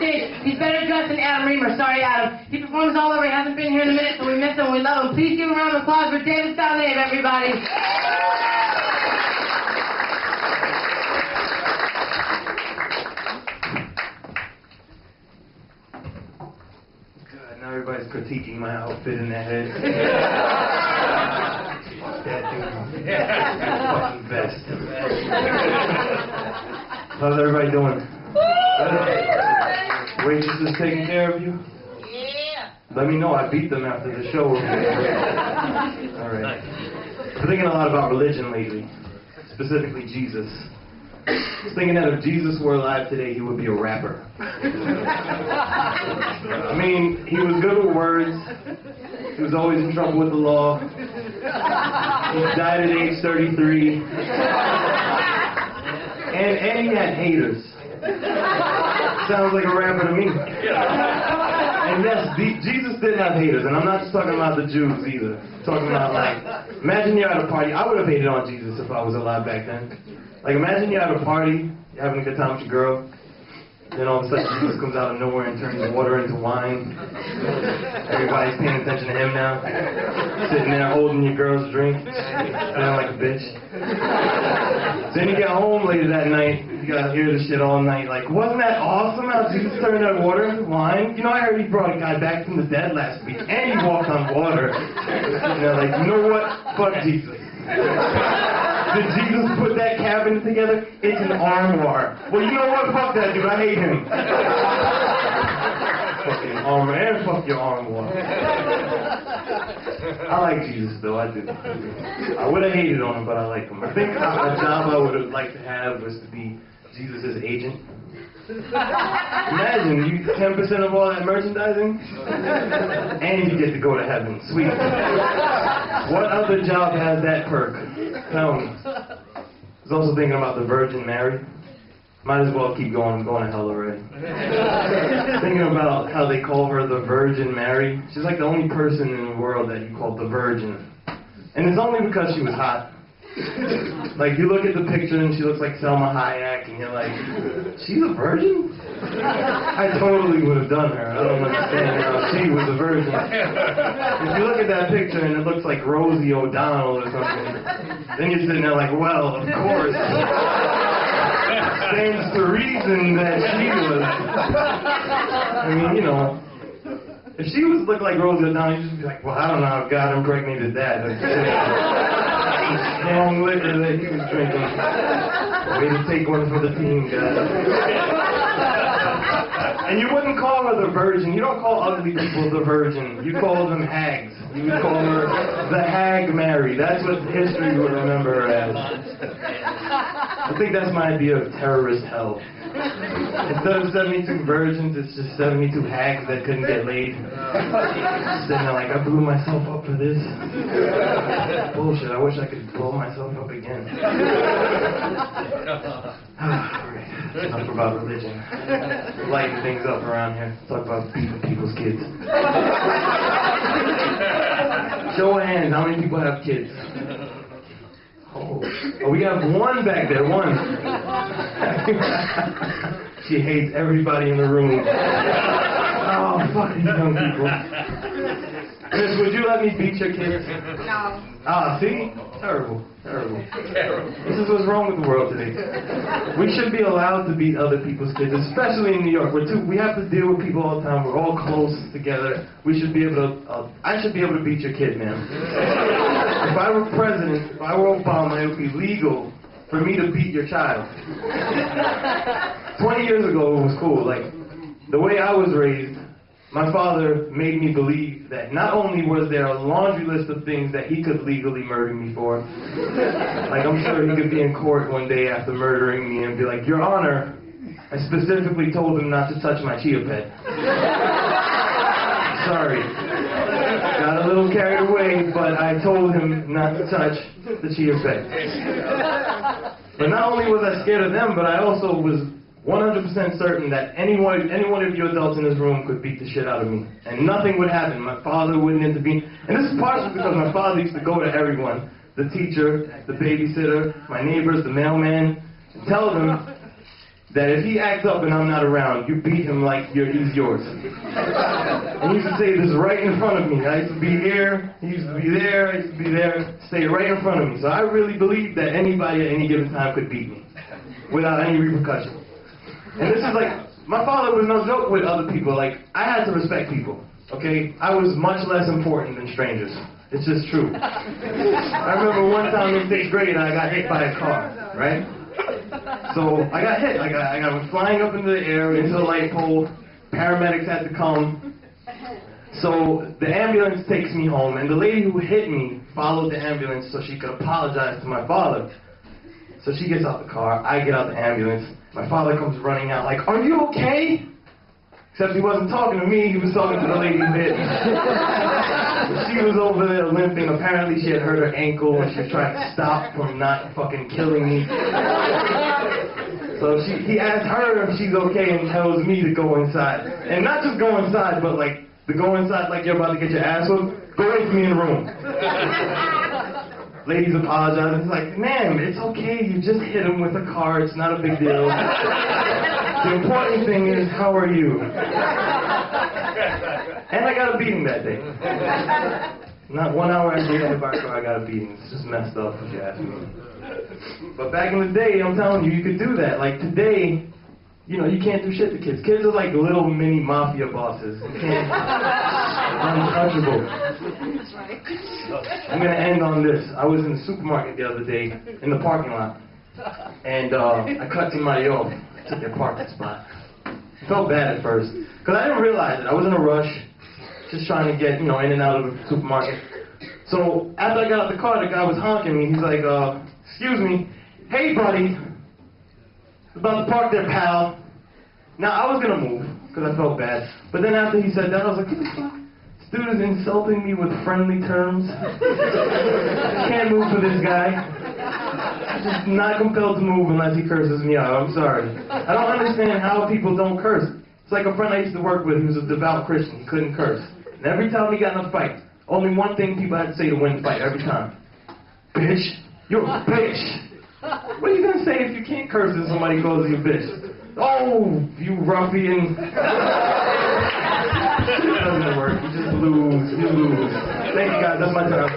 stage. He's better dressed than Adam Reamer. Sorry, Adam. He performs all over. He hasn't been here in a minute, so we miss him. We love him. Please give a round of applause for David Salnave, everybody. God, now everybody's critiquing my outfit in their head. That dude. Fucking best. How's everybody doing? Waitresses taking care of you? Yeah. Let me know. I beat them after the show. Alright. I'm thinking a lot about religion lately. Specifically Jesus. I was thinking that if Jesus were alive today, he would be a rapper. I mean, he was good with words. He was always in trouble with the law. He died at age 33. And he had haters. Sounds like a rapper to me. And yes, Jesus did have haters, and I'm not just talking about the Jews either. I'm talking about, like, imagine you're at a party. I would have hated on Jesus if I was alive back then. Like, imagine you're at a party, you're having a good time with your girl, then all of a sudden Jesus comes out of nowhere and turns water into wine. Everybody's paying attention to him now. Sitting there holding your girl's drink, feeling like a bitch. Then you get home later that night, you gotta hear this shit all night, like, wasn't that awesome how Jesus turned that water into wine? You know, I heard he brought a guy back from the dead last week, and he walked on water. And they're like, you know what? Fuck Jesus. Did Jesus put that cabin together? It's an armoire. Well, you know what? Fuck that dude. I hate him. Fucking armor, and fuck your armoire. I like Jesus, though. I do. I would have hated on him, but I like him. I think a job I would have liked to have was to be Jesus' agent. Imagine, you 10% of all that merchandising, and you get to go to heaven. Sweet. What other job has that perk? Tell me. I was also thinking about the Virgin Mary. Might as well keep going. I'm going to hell already. Thinking about how they call her the Virgin Mary. She's like the only person in the world that you call the Virgin. And it's only because she was hot. Like, you look at the picture and she looks like Selma Hayek, and you're like, she's a virgin? I totally would have done her. I don't understand how she was a virgin. If you look at that picture and it looks like Rosie O'Donnell or something, then you're sitting there like, well, of course. Stands to reason that she was. I mean, you know, if she was looked like Rosie O'Donnell, you'd just be like, well, I don't know how God impregnated that. Strong liquor that he was drinking. Way to take one for the team, guys. And you wouldn't call her the Virgin. You don't call ugly people the Virgin. You call them hags. You would call her the Hag Mary. That's what history would remember her as. I think that's my idea of terrorist hell. Instead of 72 virgins, it's just 72 hags that couldn't get laid. Sitting there like, I blew myself up for this. Bullshit, I wish I could blow myself up again. Alright, enough about religion. Lighten things up around here. Talk about beating people's kids. Show of hands, how many people have kids? Oh, we have one back there, one. She hates everybody in the room. Oh, fuck these young people. Chris, would you let me beat your kids? No. Ah, see? Terrible, terrible. This is what's wrong with the world today. We should be allowed to beat other people's kids, especially in New York. We have to deal with people all the time. We're all close together. We should be able to, I should be able to beat your kid, man. If I were president, if I were Obama, it would be legal for me to beat your child. 20 years ago, it was cool. Like, the way I was raised, my father made me believe that not only was there a laundry list of things that he could legally murder me for, like I'm sure he could be in court one day after murdering me and be like, Your Honor, I specifically told him not to touch my chia pet. Sorry. Got a little carried away, but I told him not to touch the chia pet. But not only was I scared of them, but I also was 100% certain that any one of you adults in this room could beat the shit out of me. And nothing would happen. My father wouldn't intervene. And this is partially because my father used to go to everyone, the teacher, the babysitter, my neighbors, the mailman, and tell them, that if he acts up and I'm not around, you beat him like he's yours. And he used to say this right in front of me. I used to be here, he used to be there, I used to be there, stay right in front of me. So I really believed that anybody at any given time could beat me without any repercussion. And this is like, my father was no joke with other people. Like, I had to respect people, okay? I was much less important than strangers. It's just true. I remember one time in 6th grade, I got hit by a car, right? So I got hit. I got flying up into the air, into the light pole. Paramedics had to come. So the ambulance takes me home, and the lady who hit me followed the ambulance so she could apologize to my father. So she gets out the car, I get out the ambulance. My father comes running out like, "Are you okay?" Except he wasn't talking to me, he was talking to the lady who hit me. She was over there limping. Apparently she had hurt her ankle and she was trying to stop from not fucking killing me. So he asked her if she's okay and tells me to go inside. And not just go inside, but like, to go inside like you're about to get your ass whooped, go away from me in the room. Ladies apologize. It's like, ma'am, it's okay. You just hit him with a car. It's not a big deal. The important thing is, how are you? And I got a beating that day. Not 1 hour after I got hit by a car, I got a beating. It's just messed up, if you ask me. But back in the day, I'm telling you, you could do that. Like today, you know, you can't do shit to kids. Kids are like little mini mafia bosses. You can't. Untouchable. I'm gonna end on this. I was in the supermarket the other day, in the parking lot, and I cut somebody off. I took their parking spot. I felt bad at first, because I didn't realize it. I was in a rush, just trying to get, you know, in and out of the supermarket. So after I got out the car, the guy was honking me. He's like, "Excuse me, hey buddy, about to park there, pal." Now I was gonna move, because I felt bad. But then after he said that, I was like, what the fuck? This dude is insulting me with friendly terms. Can't move for this guy. I'm just not compelled to move unless he curses me out. I'm sorry. I don't understand how people don't curse. It's like a friend I used to work with who was a devout Christian. He couldn't curse. And every time we got in a fight, only one thing people had to say to win the fight every time. Bitch. You're a bitch. What are you going to say if you can't curse if somebody calls you a bitch? Oh, you ruffian. It doesn't work. You just lose. You lose. Thank you guys. That's my time.